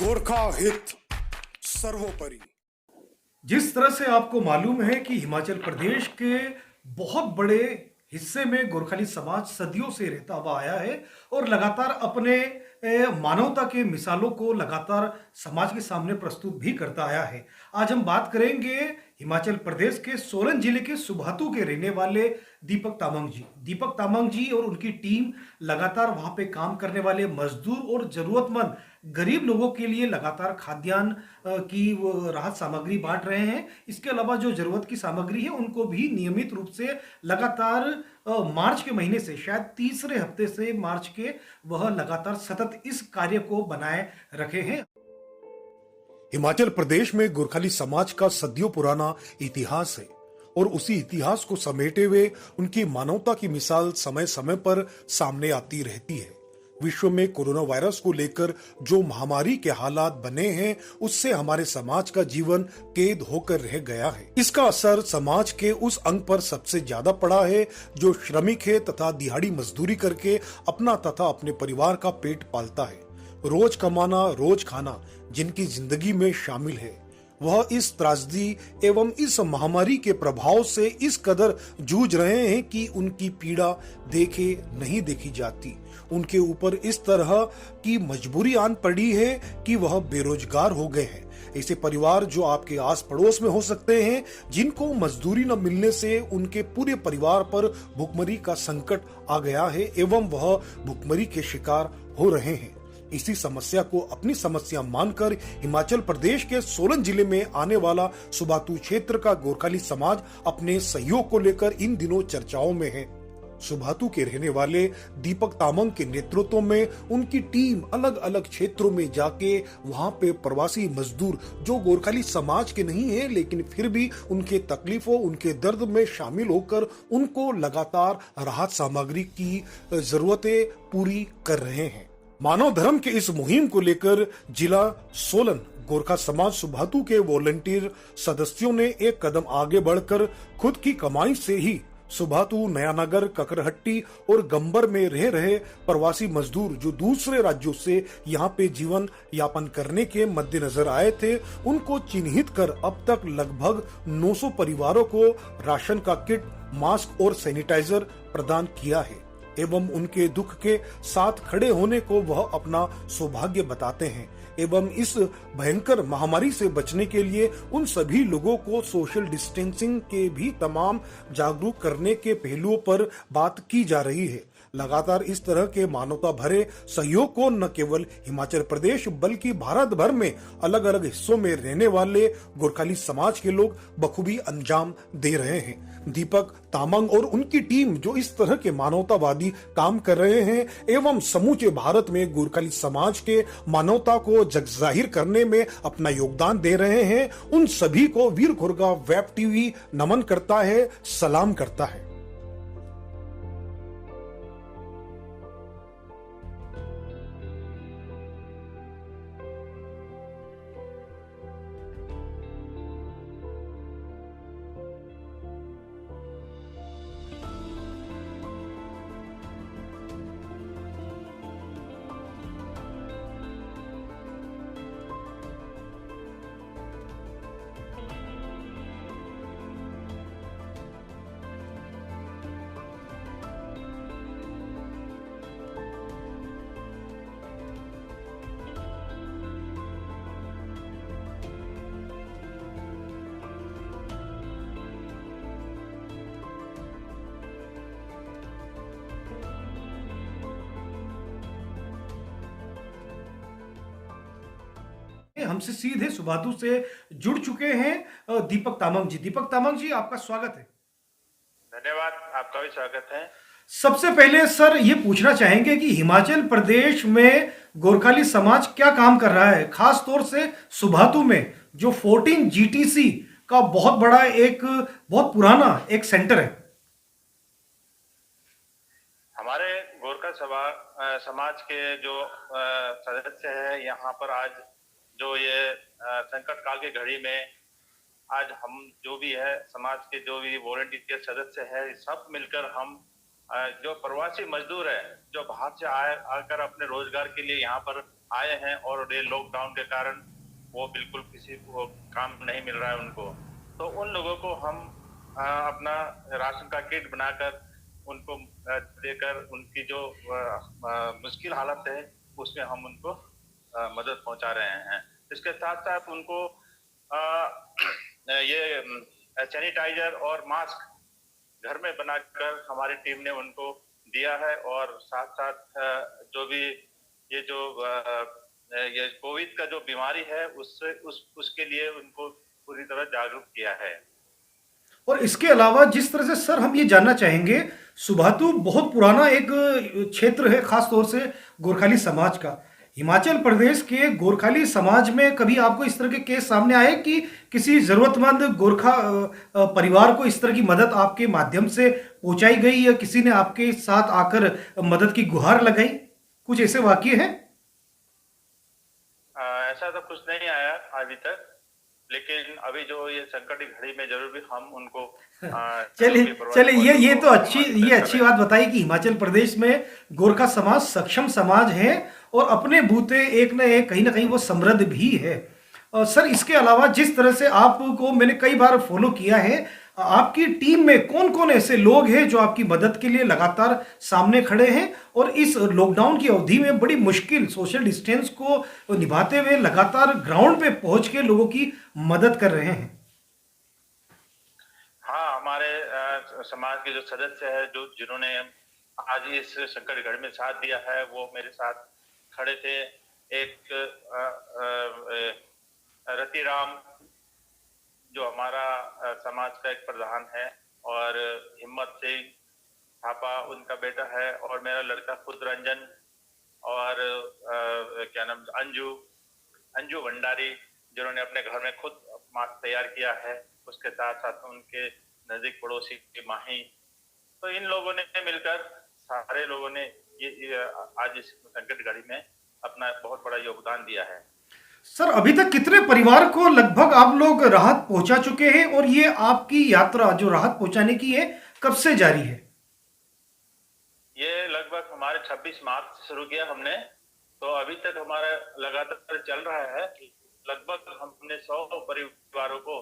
गोरखा हित सर्वोपरि। जिस तरह से आपको मालूम है कि हिमाचल प्रदेश के बहुत बड़े हिस्से में गोरखाली समाज सदियों से रहता हुआ आया है और लगातार अपने मानवता के मिसालों को लगातार समाज के सामने प्रस्तुत भी करता आया है। आज हम बात करेंगे हिमाचल प्रदेश के सोलन जिले के सुबाथू के रहने वाले दीपक तामंग जी। दीपक तामंग जी और उनकी टीम लगातार वहां पे काम करने वाले मजदूर और जरूरतमंद गरीब लोगों के लिए लगातार खाद्यान्न की वो राहत सामग्री बांट रहे हैं। इसके अलावा जो जरूरत की सामग्री है उनको भी नियमित रूप से लगातार मार्च के महीने से शायद तीसरे हफ्ते से मार्च के वह लगातार सतत इस कार्य को बनाए रखे हैं। हिमाचल प्रदेश में गोरखाली समाज का सदियों पुराना इतिहास है और उसी इतिहास को समेटे हुए उनकी मानवता की मिसाल समय समय पर सामने आती रहती है। विश्व में कोरोना वायरस को लेकर जो महामारी के हालात बने हैं उससे हमारे समाज का जीवन कैद होकर रह गया है। इसका असर समाज के उस अंग पर सबसे ज्यादा पड़ा है जो श्रमिक है तथा दिहाड़ी मजदूरी करके अपना तथा अपने परिवार का पेट पालता है। रोज कमाना रोज खाना जिनकी जिंदगी में शामिल है वह इस त्रासदी एवं इस महामारी के प्रभाव से इस कदर जूझ रहे हैं कि उनकी पीड़ा देखे नहीं देखी जाती। उनके ऊपर इस तरह की मजबूरी आन पड़ी है कि वह बेरोजगार हो गए हैं। ऐसे परिवार जो आपके आस पड़ोस में हो सकते हैं जिनको मजदूरी न मिलने से उनके पूरे परिवार पर भुखमरी का संकट आ गया है एवं वह भुखमरी के शिकार हो रहे हैं। इसी समस्या को अपनी समस्या मानकर हिमाचल प्रदेश के सोलन जिले में आने वाला सुबाथू क्षेत्र का गोरखाली समाज अपने सहयोग को लेकर इन दिनों चर्चाओं में है। सुबाथू के रहने वाले दीपक तामंग के नेतृत्व में उनकी टीम अलग अलग क्षेत्रों में जाके वहां पे प्रवासी मजदूर जो गोरखाली समाज के नहीं है लेकिन फिर भी उनके तकलीफों उनके दर्द में शामिल होकर उनको लगातार राहत सामग्री की जरूरतें पूरी कर रहे हैं। मानव धर्म के इस मुहिम को लेकर जिला सोलन गोरखा समाज सुबाथू के वॉलंटियर सदस्यों ने एक कदम आगे बढ़कर खुद की कमाई से ही सुबाथू, नयानगर, ककरहट्टी और गंबर में रह रहे प्रवासी मजदूर जो दूसरे राज्यों से यहाँ पे जीवन यापन करने के मद्देनजर आए थे उनको चिन्हित कर अब तक लगभग 900 परिवारों को राशन का किट, मास्क और सैनिटाइजर प्रदान किया है एवं उनके दुख के साथ खड़े होने को वह अपना सौभाग्य बताते हैं एवं इस भयंकर महामारी से बचने के लिए उन सभी लोगों को सोशल डिस्टेंसिंग के भी तमाम जागरूक करने के पहलुओं पर बात की जा रही है। लगातार इस तरह के मानवता भरे सहयोग को न केवल हिमाचल प्रदेश बल्कि भारत भर में अलग अलग हिस्सों में रहने वाले गोरखाली समाज के लोग बखूबी अंजाम दे रहे हैं। दीपक तामंग और उनकी टीम जो इस तरह के मानवतावादी काम कर रहे हैं एवं समूचे भारत में गोरखाली समाज के मानवता को जगजाहिर करने में अपना योगदान दे रहे हैं उन सभी को वीर खुरगा वेब टीवी नमन करता है, सलाम करता है। हमसे सीधे सुबाथू से जुड़ चुके हैं दीपक तामंग जी। दीपक तामंग जी, आपका स्वागत है। धन्यवाद, आपका भी स्वागत है। सबसे पहले सर ये पूछना चाहेंगे कि हिमाचल प्रदेश में गोरखाली समाज क्या काम कर रहा है, खास तौर से सुबाथू में जो 14 जीटीसी का बहुत बड़ा एक बहुत पुराना एक सेंटर है। हमारे गोरखा समाज के जो सदस्य है यहाँ पर आज जो ये संकट काल की घड़ी में आज हम जो भी है समाज के जो भी वॉलंटियर सदस्य है सब मिलकर हम जो प्रवासी मजदूर है जो बाहर से आकर अपने रोजगार के लिए यहाँ पर आए हैं और ये लॉकडाउन के कारण वो बिल्कुल किसी को काम नहीं मिल रहा है उनको, तो उन लोगों को हम अपना राशन का किट बनाकर उनको देकर उनकी जो मुश्किल हालत है उसमें हम उनको मदद पहुंचा रहे हैं। इसके साथ साथ उनको ये सैनिटाइजर और मास्क घर में बनाकर हमारी टीम ने उनको दिया है, और साथ साथ जो भी ये जो ये कोविड का जो बीमारी है उसके लिए उनको पूरी तरह जागरूक किया है। और इसके अलावा जिस तरह से सर हम ये जानना चाहेंगे, सुभातु बहुत पुराना एक क्षेत्र है, खास तौर से गोरखाली समाज का। हिमाचल प्रदेश के गोरखाली समाज में कभी आपको इस तरह के केस सामने आए कि किसी जरूरतमंद गोरखा परिवार को इस तरह की मदद आपके माध्यम से पहुंचाई गई, या किसी ने आपके साथ आकर मदद की गुहार लगाई? कुछ ऐसे वाकये हैं? ऐसा तो कुछ नहीं आया अभी तक, लेकिन अभी जो ये संकट की घड़ी में जरूर भी हम उनको चलिए चलिए, ये तो अच्छी बात बताई कि हिमाचल प्रदेश में गोरखा समाज सक्षम समाज है और अपने बूते एक ना कहीं वो समृद्ध भी है। सर इसके अलावा जिस तरह से आपको मैंने कई बार फॉलो किया है, आपकी टीम में कौन कौन ऐसे लोग हैं जो आपकी मदद के लिए लगातार सामने खड़े हैं और इस लॉकडाउन की अवधि में बड़ी मुश्किल सोशल डिस्टेंस को निभाते हुए लगातार ग्राउंड पे पहुंच के लोगों की मदद कर रहे हैं? हाँ, हमारे समाज के जो सदस्य है जो जिन्होंने आज इस संकट घड़ी में साथ दिया है वो मेरे साथ खड़े थे। एक रतिराम जो हमारा समाज का एक प्रधान है, और हिम्मत सिंह थापा उनका बेटा है, और मेरा लड़का खुद रंजन, और क्या नाम अंजू अंजू भंडारी जिन्होंने अपने घर में खुद मास्क तैयार किया है। उसके साथ साथ उनके नजदीक पड़ोसी की माही। तो इन लोगों ने मिलकर सारे लोगों ने ये आज इस संकट घड़ी में अपना बहुत बड़ा योगदान दिया है। सर अभी तक कितने परिवार को लगभग आप लोग राहत पहुंचा चुके हैं, और ये आपकी यात्रा जो राहत पहुंचाने की है कब से जारी है? ये लगभग हमारे 26 मार्च से शुरू किया हमने, तो अभी तक हमारा लगातार चल रहा है। लगभग हमने 100 परिवारों को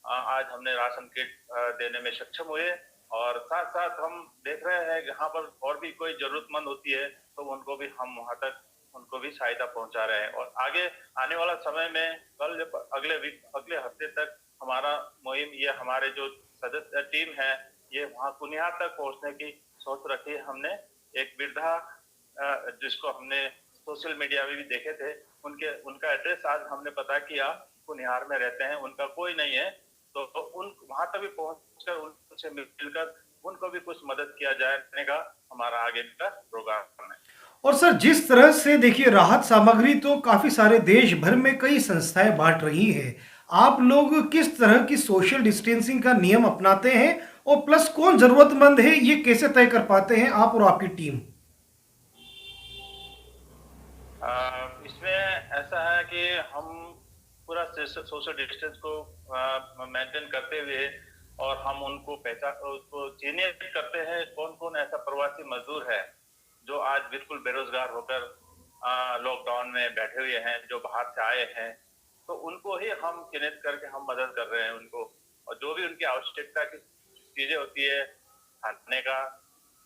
आज हमने राशन किट देने में सक्षम हुए, और साथ साथ हम देख रहे हैं कि यहाँ पर और भी कोई जरूरतमंद होती है तो उनको भी हम वहां तक उनको भी सहायता पहुंचा रहे हैं। और आगे आने वाला समय में कल अगले हफ्ते तक हमारा मुहिम, ये हमारे जो सदस्य टीम है ये वहां कुनिहार तक पहुंचने की सोच रखी है हमने। एक वृद्धा जिसको हमने सोशल मीडिया में भी देखे थे, उनका एड्रेस आज हमने पता किया, कुनिहार में रहते हैं, उनका कोई नहीं है, तो उन वहां तक भी पहुंचकर उनसे मिलकर उनको भी कुछ मदद किया जाने का हमारा आगे का प्रोग्राम है। और सर जिस तरह से देखिए राहत सामग्री तो काफी सारे देश भर में कई संस्थाएं बांट रही है, आप लोग किस तरह की सोशल डिस्टेंसिंग का नियम अपनाते हैं, और प्लस कौन जरूरतमंद है ये कैसे तय कर पाते हैं आप और आपकी टीम? इसमें ऐसा है कि हम पूरा सोशल डिस्टेंस को मेंटेन करते हुए, और हम उनको उसको चिन्हित करते हैं कौन कौन ऐसा प्रवासी मजदूर है जो आज बिल्कुल बेरोजगार होकर लॉकडाउन में बैठे हुए हैं, जो बाहर से आए हैं, तो उनको ही हम चिन्हित करके हम मदद कर रहे हैं उनको। और जो भी उनकी आवश्यकता की चीजें होती है खाने का,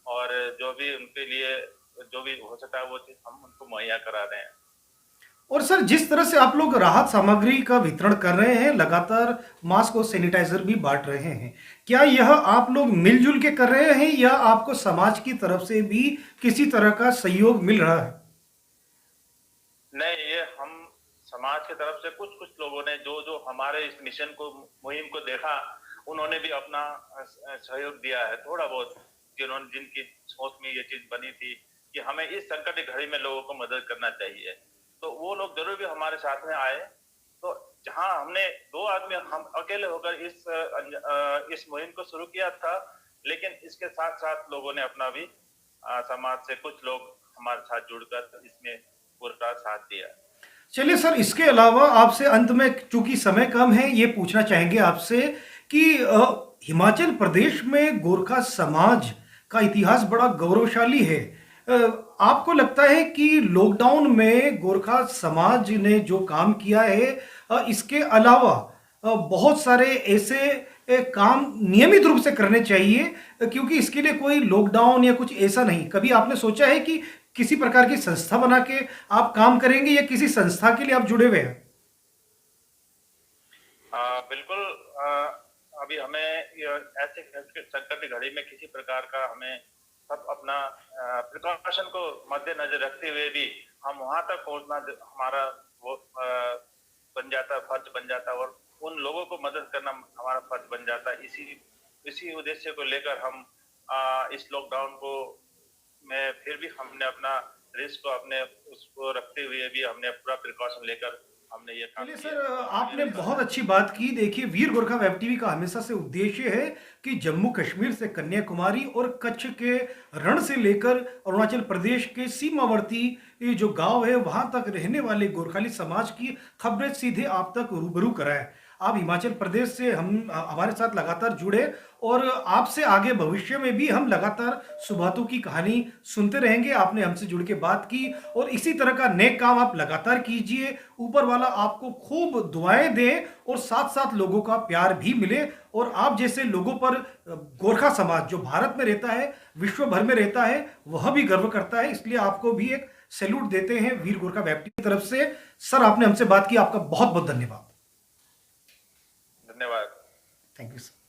और जो भी उनके लिए जो भी हो सकता है वो चीज हम उनको मुहैया करा रहे हैं। और सर जिस तरह से आप लोग राहत सामग्री का वितरण कर रहे हैं, लगातार मास्क और सैनिटाइजर भी बांट रहे हैं, क्या यह आप लोग मिलजुल के कर रहे हैं या आपको समाज की तरफ से भी किसी तरह का सहयोग मिल रहा है? नहीं, ये हम समाज की तरफ से कुछ कुछ लोगों ने जो हमारे इस मिशन को मुहिम को देखा, उन्होंने भी अपना सहयोग दिया है थोड़ा बहुत, जिनकी सोच में ये चीज बनी थी कि हमें इस संकट की घड़ी में लोगों को मदद करना चाहिए, तो वो लोग जरूर भी हमारे साथ में आए। तो जहां हमने 2 आदमी हम अकेले होकर इस मुहिम को शुरू किया था, लेकिन इसके साथ साथ लोगों ने अपना भी समाज से कुछ लोग हमारे साथ जुड़कर इसमें पूरा साथ दिया। चलिए सर, इसके अलावा आपसे अंत में, चूंकि समय कम है, ये पूछना चाहेंगे आपसे कि हिमाचल प्रदेश में गोरखा समाज का इतिहास बड़ा गौरवशाली है। आपको लगता है कि लॉकडाउन में गोरखा समाज ने जो काम किया है, इसके अलावा बहुत सारे ऐसे काम नियमित रूप से करने चाहिए, क्योंकि इसके लिए कोई लॉकडाउन या कुछ ऐसा नहीं, कभी आपने सोचा है कि किसी प्रकार की संस्था बना के आप काम करेंगे या किसी संस्था के लिए आप जुड़े हुए हैं? बिल्कुल। अभी हमें ऐसे संकट की घड़ी में किसी प्रकार का हमें सब अपना प्रिकॉशन को मद्देनजर रखते हुए भी हम वहां तक पहुंचना हमारा वो बन जाता, फर्ज बन जाता, और उन लोगों को मदद करना हमारा फर्ज बन जाता। इसी उद्देश्य को लेकर हम इस लॉकडाउन को में फिर भी हमने अपना रिस्क को अपने उसको रखते हुए भी हमने पूरा प्रिकॉशन लेकर हमने ये काम चलिए किया। सर, आपने बहुत अच्छी बात की। देखिए, वीर गोरखा वेब टीवी का हमेशा से उद्देश्य है कि जम्मू कश्मीर से कन्याकुमारी और कच्छ के रण से लेकर अरुणाचल प्रदेश के सीमावर्ती ये जो गांव है वहां तक रहने वाले गोरखाली समाज की खबरें सीधे आप तक रूबरू कराए। आप हिमाचल प्रदेश से हम हमारे साथ लगातार जुड़े, और आपसे आगे भविष्य में भी हम लगातार सुबातों की कहानी सुनते रहेंगे। आपने हमसे जुड़ के बात की, और इसी तरह का नेक काम आप लगातार कीजिए। ऊपर वाला आपको खूब दुआएं दे और साथ साथ लोगों का प्यार भी मिले, और आप जैसे लोगों पर गोरखा समाज जो भारत में रहता है, विश्व भर में रहता है, वह भी गर्व करता है। इसलिए आपको भी एक सैल्यूट देते हैं वीर गोरखा वेब टीवी की तरफ से। सर, आपने हमसे बात की, आपका बहुत बहुत धन्यवाद। धन्यवाद। Thank you sir.